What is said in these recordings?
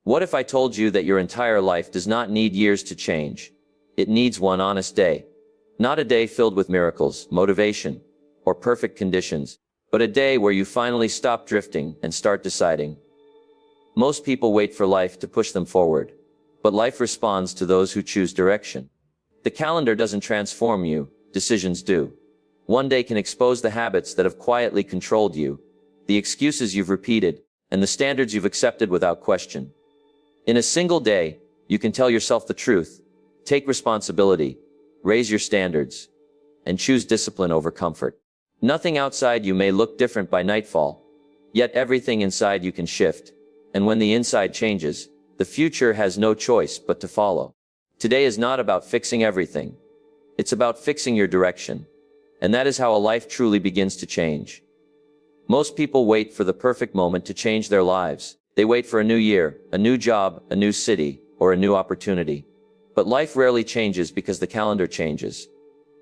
What if I told you that your entire life does not need years to change? It needs one honest day. Not a day filled with miracles, motivation, or perfect conditions, but a day where you finally stop drifting and start deciding. Most people wait for life to push them forward, but life responds to those who choose direction. The calendar doesn't transform you, decisions do. One day can expose the habits that have quietly controlled you, the excuses you've repeated, and the standards you've accepted without question. In a single day, you can tell yourself the truth, take responsibility, raise your standards, and choose discipline over comfort. Nothing outside you may look different by nightfall, yet everything inside you can shift, and when the inside changes, the future has no choice but to follow. Today is not about fixing everything. It's about fixing your direction, and that is how a life truly begins to change. Most people wait for the perfect moment to change their lives. They wait for a new year, a new job, a new city, or a new opportunity. But life rarely changes because the calendar changes.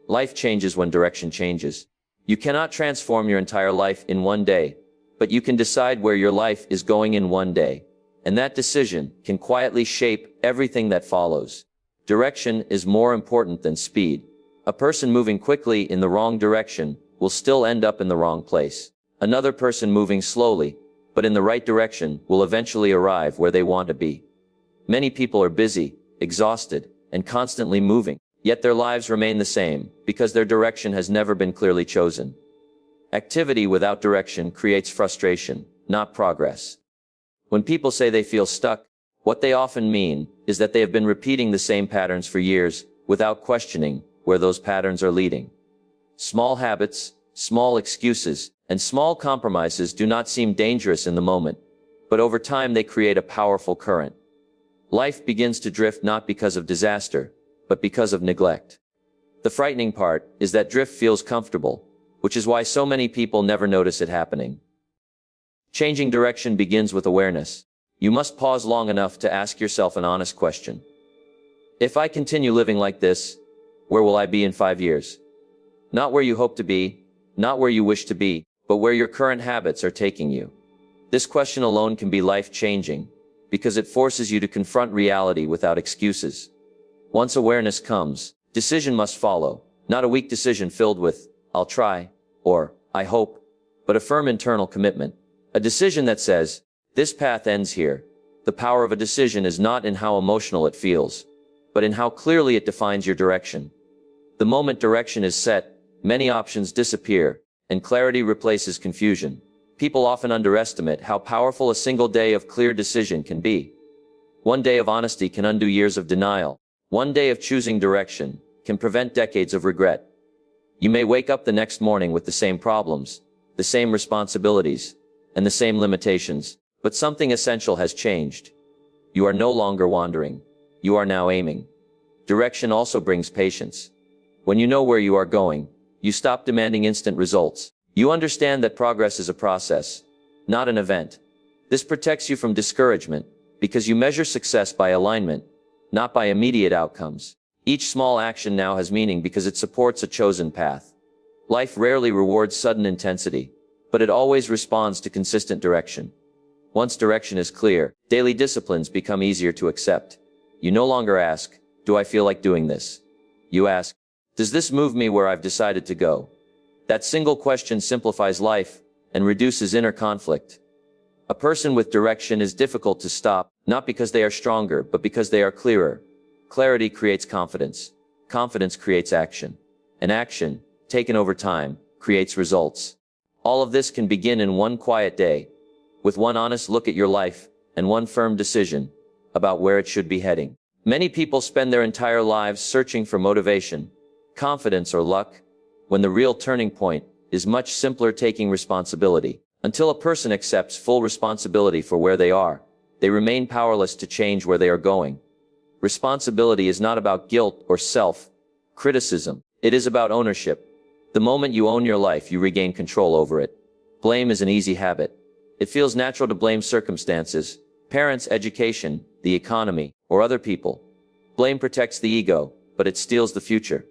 Life changes when direction changes. You cannot transform your entire life in one day, but you can decide where your life is going in one day. And that decision can quietly shape everything that follows. Direction is more important than speed. A person moving quickly in the wrong direction will still end up in the wrong place. Another person moving slowly, but in the right direction, will eventually arrive where they want to be. Many people are busy, exhausted, and constantly moving, yet their lives remain the same, because their direction has never been clearly chosen. Activity without direction creates frustration, not progress. When people say they feel stuck, what they often mean is that they have been repeating the same patterns for years, without questioning where those patterns are leading. Small habits, small excuses, and small compromises do not seem dangerous in the moment, but over time they create a powerful current. Life begins to drift not because of disaster, but because of neglect. The frightening part is that drift feels comfortable, which is why so many people never notice it happening. Changing direction begins with awareness. You must pause long enough to ask yourself an honest question. If I continue living like this, where will I be in 5 years? Not where you hope to be, not where you wish to be, but where your current habits are taking you. This question alone can be life-changing, because it forces you to confront reality without excuses. Once awareness comes, decision must follow, not a weak decision filled with, "I'll try," or "I hope," but a firm internal commitment. A decision that says, "This path ends here." The power of a decision is not in how emotional it feels, but in how clearly it defines your direction. The moment direction is set, many options disappear, and clarity replaces confusion. People often underestimate how powerful a single day of clear decision can be. One day of honesty can undo years of denial. One day of choosing direction can prevent decades of regret. You may wake up the next morning with the same problems, the same responsibilities, and the same limitations, but something essential has changed. You are no longer wandering. You are now aiming. Direction also brings patience. When you know where you are going, you stop demanding instant results. You understand that progress is a process, not an event. This protects you from discouragement, because you measure success by alignment, not by immediate outcomes. Each small action now has meaning because it supports a chosen path. Life rarely rewards sudden intensity, but it always responds to consistent direction. Once direction is clear, daily disciplines become easier to accept. You no longer ask, "Do I feel like doing this?" You ask, "Does this move me where I've decided to go?" That single question simplifies life and reduces inner conflict. A person with direction is difficult to stop, not because they are stronger, but because they are clearer. Clarity creates confidence. Confidence creates action. And action, taken over time, creates results. All of this can begin in one quiet day, with one honest look at your life, and one firm decision about where it should be heading. Many people spend their entire lives searching for motivation, confidence, or luck, when the real turning point is much simpler: taking responsibility. Until a person accepts full responsibility for where they are, they remain powerless to change where they are going. Responsibility is not about guilt or self-criticism. It is about ownership. The moment you own your life, you regain control over it. Blame is an easy habit. It feels natural to blame circumstances, parents, education, the economy, or other people. Blame protects the ego, but it steals the future.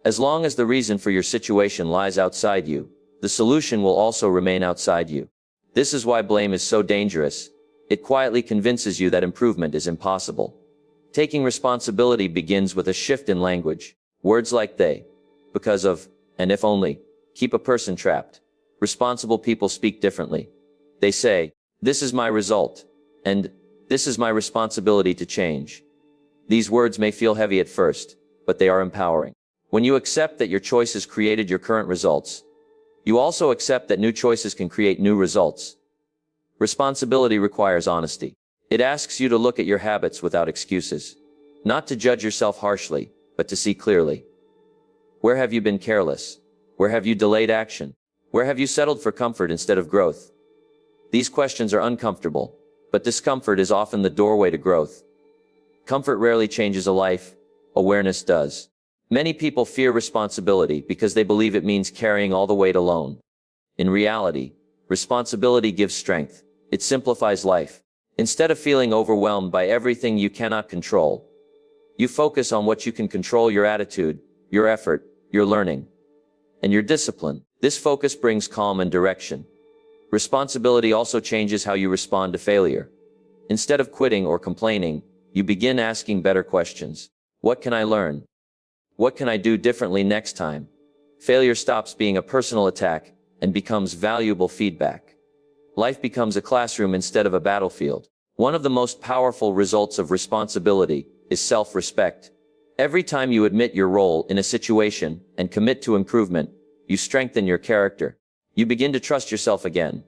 As long as the reason for your situation lies outside you, the solution will also remain outside you. This is why blame is so dangerous. It quietly convinces you that improvement is impossible. Taking responsibility begins with a shift in language. Words like they, because of, and if only, keep a person trapped. Responsible people speak differently. They say, this is my result, and this is my responsibility to change. These words may feel heavy at first, but they are empowering. When you accept that your choices created your current results, you also accept that new choices can create new results. Responsibility requires honesty. It asks you to look at your habits without excuses. Not to judge yourself harshly, but to see clearly. Where have you been careless? Where have you delayed action? Where have you settled for comfort instead of growth? These questions are uncomfortable, but discomfort is often the doorway to growth. Comfort rarely changes a life, awareness does. Many people fear responsibility because they believe it means carrying all the weight alone. In reality, responsibility gives strength. It simplifies life. Instead of feeling overwhelmed by everything you cannot control, you focus on what you can control: your attitude, your effort, your learning, and your discipline. This focus brings calm and direction. Responsibility also changes how you respond to failure. Instead of quitting or complaining, you begin asking better questions. What can I learn? What can I do differently next time? Failure stops being a personal attack and becomes valuable feedback. Life becomes a classroom instead of a battlefield. One of the most powerful results of responsibility is self-respect. Every time you admit your role in a situation and commit to improvement, you strengthen your character. You begin to trust yourself again.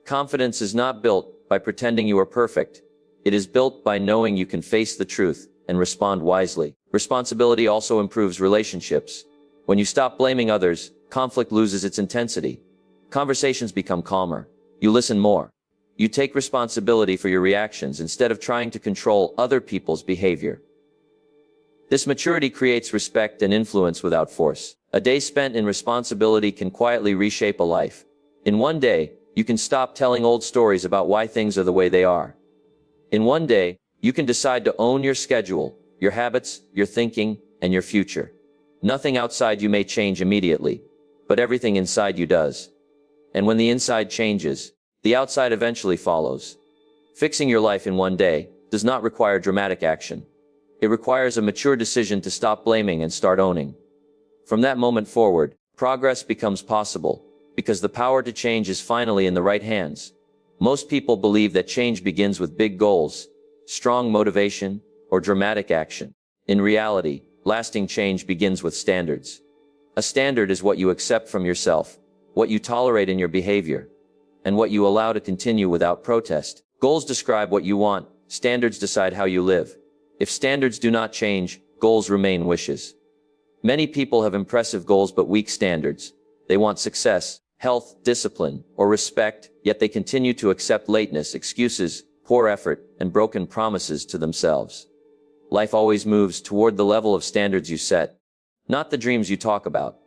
Confidence is not built by pretending you are perfect. It is built by knowing you can face the truth and respond wisely. Responsibility also improves relationships. When you stop blaming others, conflict loses its intensity. Conversations become calmer. You listen more. You take responsibility for your reactions instead of trying to control other people's behavior. This maturity creates respect and influence without force. A day spent in responsibility can quietly reshape a life. In one day, you can stop telling old stories about why things are the way they are. In one day, you can decide to own your schedule, your habits, your thinking, and your future. Nothing outside you may change immediately, but everything inside you does. And when the inside changes, the outside eventually follows. Fixing your life in one day does not require dramatic action. It requires a mature decision to stop blaming and start owning. From that moment forward, progress becomes possible, because the power to change is finally in the right hands. Most people believe that change begins with big goals, strong motivation, or dramatic action. In reality, lasting change begins with standards. A standard is what you accept from yourself, what you tolerate in your behavior, and what you allow to continue without protest. Goals describe what you want, standards decide how you live. If standards do not change, goals remain wishes. Many people have impressive goals but weak standards. They want success, health, discipline, or respect, yet they continue to accept lateness, excuses, poor effort, and broken promises to themselves. Life always moves toward the level of standards you set, not the dreams you talk about.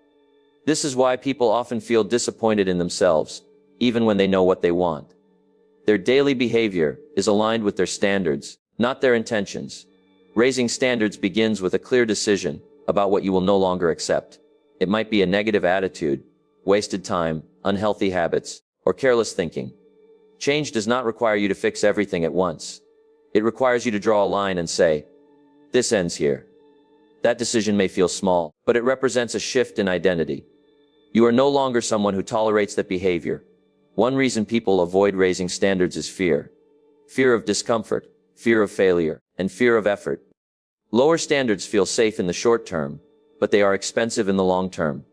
This is why people often feel disappointed in themselves, even when they know what they want. Their daily behavior is aligned with their standards, not their intentions. Raising standards begins with a clear decision about what you will no longer accept. It might be a negative attitude, wasted time, unhealthy habits, or careless thinking. Change does not require you to fix everything at once. It requires you to draw a line and say, this ends here. That decision may feel small, but it represents a shift in identity. You are no longer someone who tolerates that behavior. One reason people avoid raising standards is fear. Fear of discomfort, fear of failure, and fear of effort. Lower standards feel safe in the short term, but they are expensive in the long term.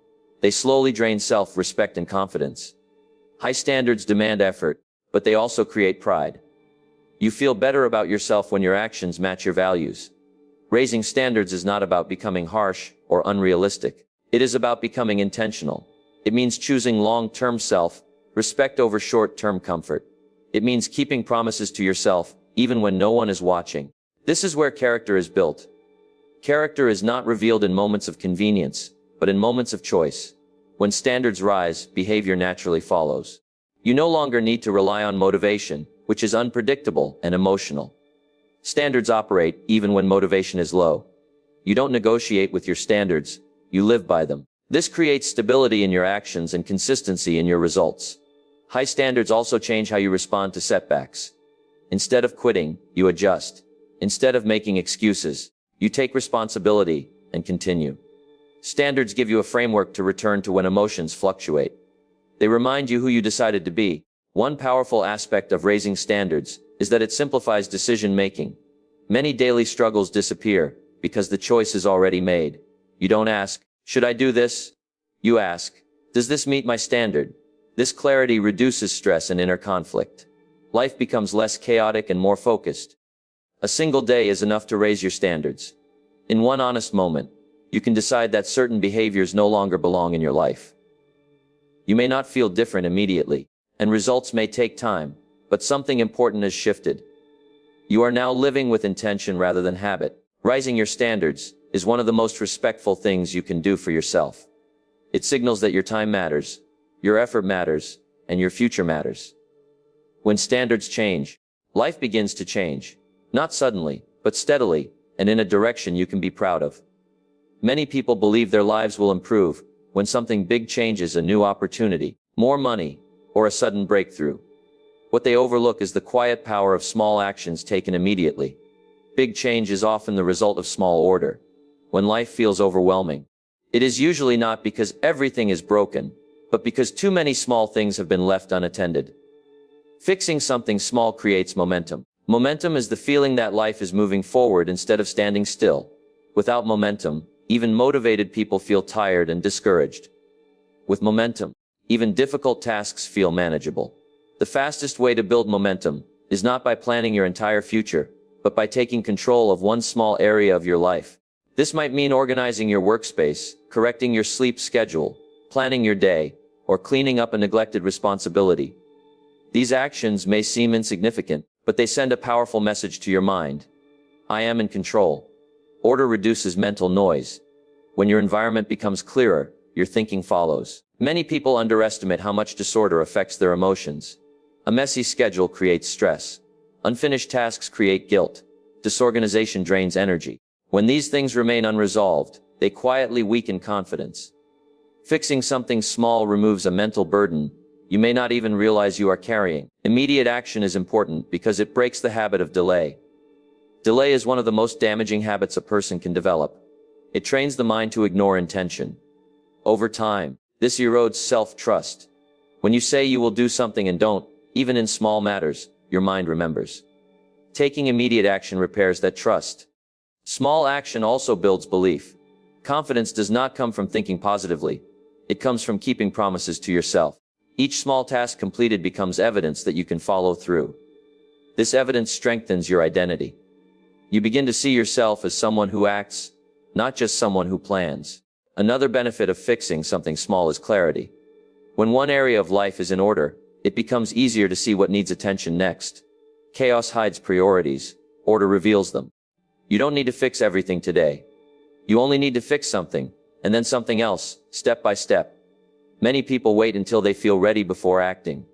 They slowly drain self-respect and confidence. High standards demand effort, but they also create pride. You feel better about yourself when your actions match your values. Raising standards is not about becoming harsh or unrealistic. It is about becoming intentional. It means choosing long-term self-respect over short-term comfort. It means keeping promises to yourself, even when no one is watching. This is where character is built. Character is not revealed in moments of convenience, but in moments of choice. When standards rise, behavior naturally follows. You no longer need to rely on motivation, which is unpredictable and emotional. Standards operate even when motivation is low. You don't negotiate with your standards, you live by them. This creates stability in your actions and consistency in your results. High standards also change how you respond to setbacks. Instead of quitting, you adjust. Instead of making excuses, you take responsibility and continue. Standards give you a framework to return to when emotions fluctuate. They remind you who you decided to be. One powerful aspect of raising standards is that it simplifies decision-making. Many daily struggles disappear because the choice is already made. You don't ask, should I do this? You ask, does this meet my standard? This clarity reduces stress and inner conflict. Life becomes less chaotic and more focused. A single day is enough to raise your standards. In one honest moment, you can decide that certain behaviors no longer belong in your life. You may not feel different immediately, and results may take time, but something important has shifted. You are now living with intention rather than habit. Raising your standards is one of the most respectful things you can do for yourself. It signals that your time matters, your effort matters, and your future matters. When standards change, life begins to change. Not suddenly, but steadily, and in a direction you can be proud of. Many people believe their lives will improve when something big changes, a new opportunity, more money, or a sudden breakthrough. What they overlook is the quiet power of small actions taken immediately. Big change is often the result of small order. When life feels overwhelming, it is usually not because everything is broken, but because too many small things have been left unattended. Fixing something small creates momentum. Momentum is the feeling that life is moving forward instead of standing still. Without momentum, even motivated people feel tired and discouraged. With momentum, even difficult tasks feel manageable. The fastest way to build momentum is not by planning your entire future, but by taking control of one small area of your life. This might mean organizing your workspace, correcting your sleep schedule, planning your day, or cleaning up a neglected responsibility. These actions may seem insignificant, but they send a powerful message to your mind. I am in control. Order reduces mental noise. When your environment becomes clearer, your thinking follows. Many people underestimate how much disorder affects their emotions. A messy schedule creates stress. Unfinished tasks create guilt. Disorganization drains energy. When these things remain unresolved, they quietly weaken confidence. Fixing something small removes a mental burden you may not even realize you are carrying. Immediate action is important because it breaks the habit of delay. Delay is one of the most damaging habits a person can develop. It trains the mind to ignore intention. Over time, this erodes self-trust. When you say you will do something and don't, even in small matters, your mind remembers. Taking immediate action repairs that trust. Small action also builds belief. Confidence does not come from thinking positively. It comes from keeping promises to yourself. Each small task completed becomes evidence that you can follow through. This evidence strengthens your identity. You begin to see yourself as someone who acts, not just someone who plans. Another benefit of fixing something small is clarity. When one area of life is in order, it becomes easier to see what needs attention next. Chaos hides priorities, order reveals them. You don't need to fix everything today. You only need to fix something, and then something else, step by step. Many people wait until they feel ready before acting.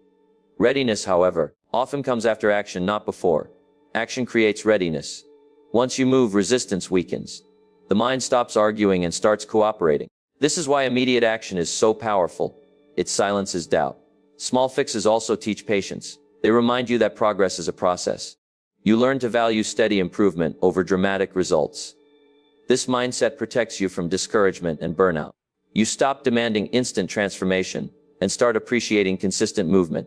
Readiness, however, often comes after action, not before. Action creates readiness. Once you move, resistance weakens. The mind stops arguing and starts cooperating. This is why immediate action is so powerful. It silences doubt. Small fixes also teach patience. They remind you that progress is a process. You learn to value steady improvement over dramatic results. This mindset protects you from discouragement and burnout. You stop demanding instant transformation and start appreciating consistent movement.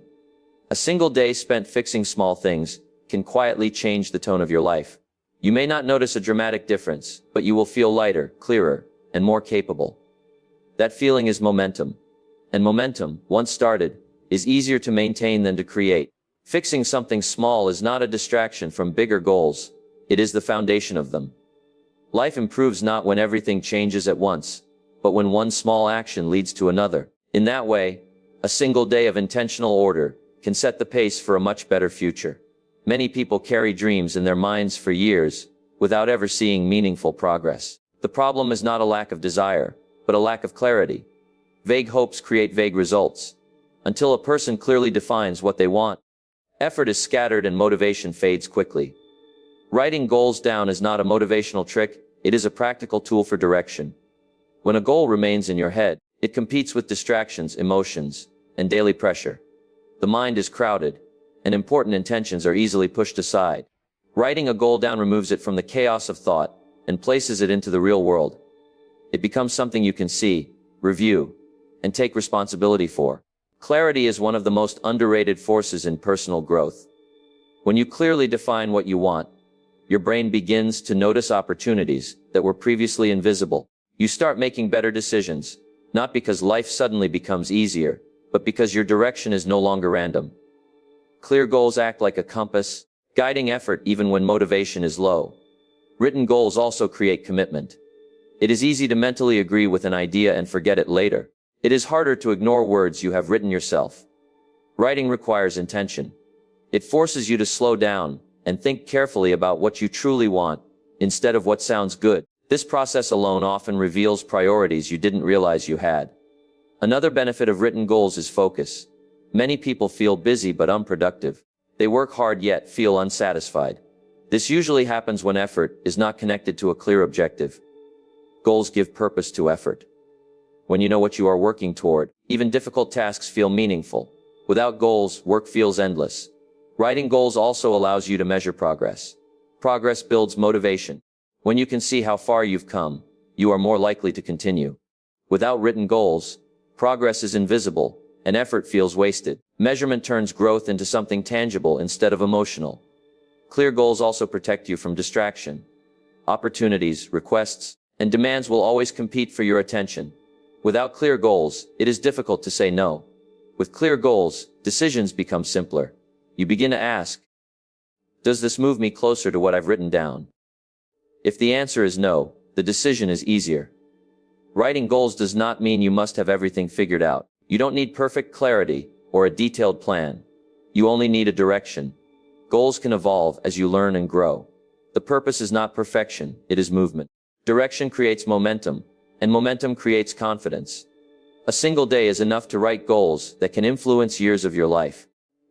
A single day spent fixing small things can quietly change the tone of your life. You may not notice a dramatic difference, but you will feel lighter, clearer, and more capable. That feeling is momentum. And momentum, once started, is easier to maintain than to create. Fixing something small is not a distraction from bigger goals. It is the foundation of them. Life improves not when everything changes at once, but when one small action leads to another. In that way, a single day of intentional order can set the pace for a much better future. Many people carry dreams in their minds for years without ever seeing meaningful progress. The problem is not a lack of desire, but a lack of clarity. Vague hopes create vague results. Until a person clearly defines what they want, effort is scattered and motivation fades quickly. Writing goals down is not a motivational trick, it is a practical tool for direction. When a goal remains in your head, it competes with distractions, emotions, and daily pressure. The mind is crowded, and important intentions are easily pushed aside. Writing a goal down removes it from the chaos of thought and places it into the real world. It becomes something you can see, review, and take responsibility for. Clarity is one of the most underrated forces in personal growth. When you clearly define what you want, your brain begins to notice opportunities that were previously invisible. You start making better decisions, not because life suddenly becomes easier, but because your direction is no longer random. Clear goals act like a compass, guiding effort even when motivation is low. Written goals also create commitment. It is easy to mentally agree with an idea and forget it later. It is harder to ignore words you have written yourself. Writing requires intention. It forces you to slow down and think carefully about what you truly want, instead of what sounds good. This process alone often reveals priorities you didn't realize you had. Another benefit of written goals is focus. Many people feel busy but unproductive. They work hard yet feel unsatisfied. This usually happens when effort is not connected to a clear objective. Goals give purpose to effort. When you know what you are working toward, even difficult tasks feel meaningful. Without goals, work feels endless. Writing goals also allows you to measure progress. Progress builds motivation. When you can see how far you've come, you are more likely to continue. Without written goals, progress is invisible, and effort feels wasted. Measurement turns growth into something tangible instead of emotional. Clear goals also protect you from distraction. Opportunities, requests, and demands will always compete for your attention. Without clear goals, it is difficult to say no. With clear goals, decisions become simpler. You begin to ask, does this move me closer to what I've written down? If the answer is no, the decision is easier. Writing goals does not mean you must have everything figured out. You don't need perfect clarity or a detailed plan. You only need a direction. Goals can evolve as you learn and grow. The purpose is not perfection, it is movement. Direction creates momentum, and momentum creates confidence. A single day is enough to write goals that can influence years of your life.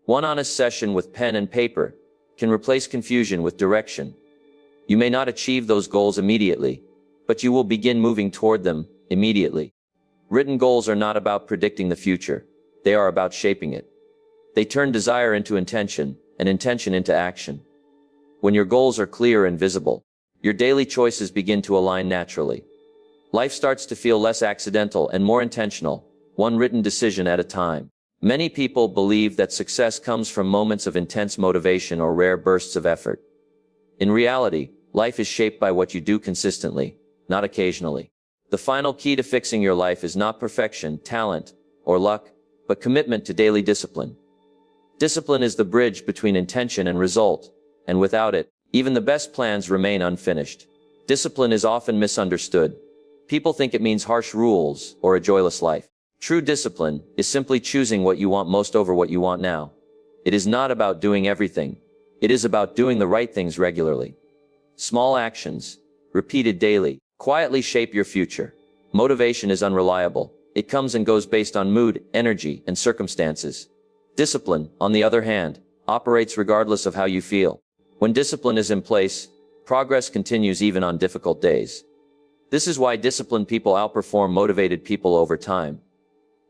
One honest session with pen and paper can replace confusion with direction. You may not achieve those goals immediately, but you will begin moving toward them immediately. Written goals are not about predicting the future. They are about shaping it. They turn desire into intention, and intention into action. When your goals are clear and visible, your daily choices begin to align naturally. Life starts to feel less accidental and more intentional, one written decision at a time. Many people believe that success comes from moments of intense motivation or rare bursts of effort. In reality, life is shaped by what you do consistently, not occasionally. The final key to fixing your life is not perfection, talent, or luck, but commitment to daily discipline. Discipline is the bridge between intention and result, and without it, even the best plans remain unfinished. Discipline is often misunderstood. People think it means harsh rules or a joyless life. True discipline is simply choosing what you want most over what you want now. It is not about doing everything. It is about doing the right things regularly. Small actions, repeated daily, quietly shape your future. Motivation is unreliable. It comes and goes based on mood, energy, and circumstances. Discipline, on the other hand, operates regardless of how you feel. When discipline is in place, progress continues even on difficult days. This is why disciplined people outperform motivated people over time.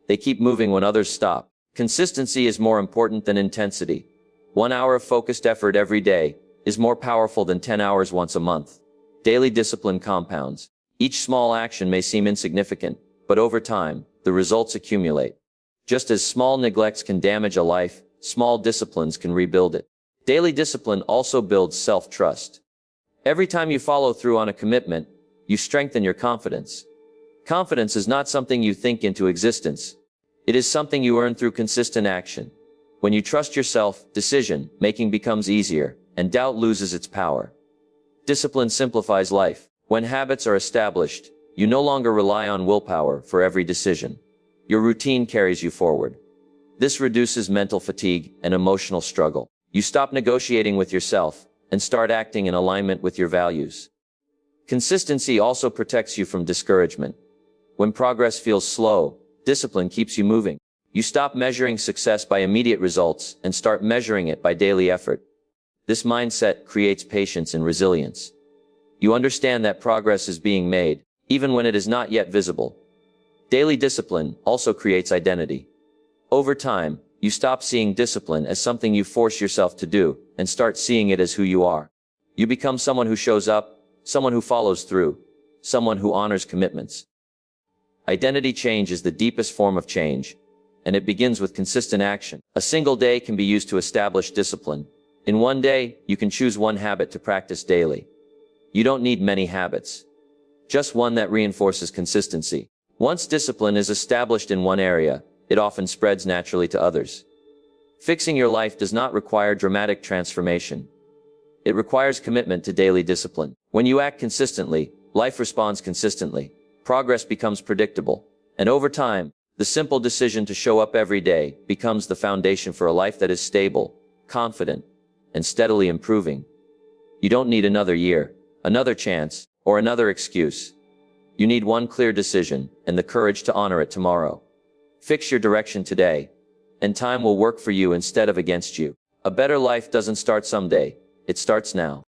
They keep moving when others stop. Consistency is more important than intensity. 1 hour of focused effort every day is more powerful than 10 hours once a month. Daily discipline compounds. Each small action may seem insignificant, but over time, the results accumulate. Just as small neglects can damage a life, small disciplines can rebuild it. Daily discipline also builds self-trust. Every time you follow through on a commitment, you strengthen your confidence. Confidence is not something you think into existence. It is something you earn through consistent action. When you trust yourself, decision-making becomes easier, and doubt loses its power. Discipline simplifies life. When habits are established, you no longer rely on willpower for every decision. Your routine carries you forward. This reduces mental fatigue and emotional struggle. You stop negotiating with yourself and start acting in alignment with your values. Consistency also protects you from discouragement. When progress feels slow, discipline keeps you moving. You stop measuring success by immediate results and start measuring it by daily effort. This mindset creates patience and resilience. You understand that progress is being made, even when it is not yet visible. Daily discipline also creates identity. Over time, You stop seeing discipline as something you force yourself to do, and start seeing it as who you are. You become someone who shows up, someone who follows through, someone who honors commitments. Identity change is the deepest form of change, and it begins with consistent action. A single day can be used to establish discipline. In one day, you can choose one habit to practice daily. You don't need many habits. Just one that reinforces consistency. Once discipline is established in one area, it often spreads naturally to others. Fixing your life does not require dramatic transformation. It requires commitment to daily discipline. When you act consistently, life responds consistently. Progress becomes predictable. And over time, the simple decision to show up every day becomes the foundation for a life that is stable, confident, and steadily improving. You don't need another year, another chance, or another excuse. You need one clear decision and the courage to honor it tomorrow. Fix your direction today, and time will work for you instead of against you. A better life doesn't start someday, it starts now.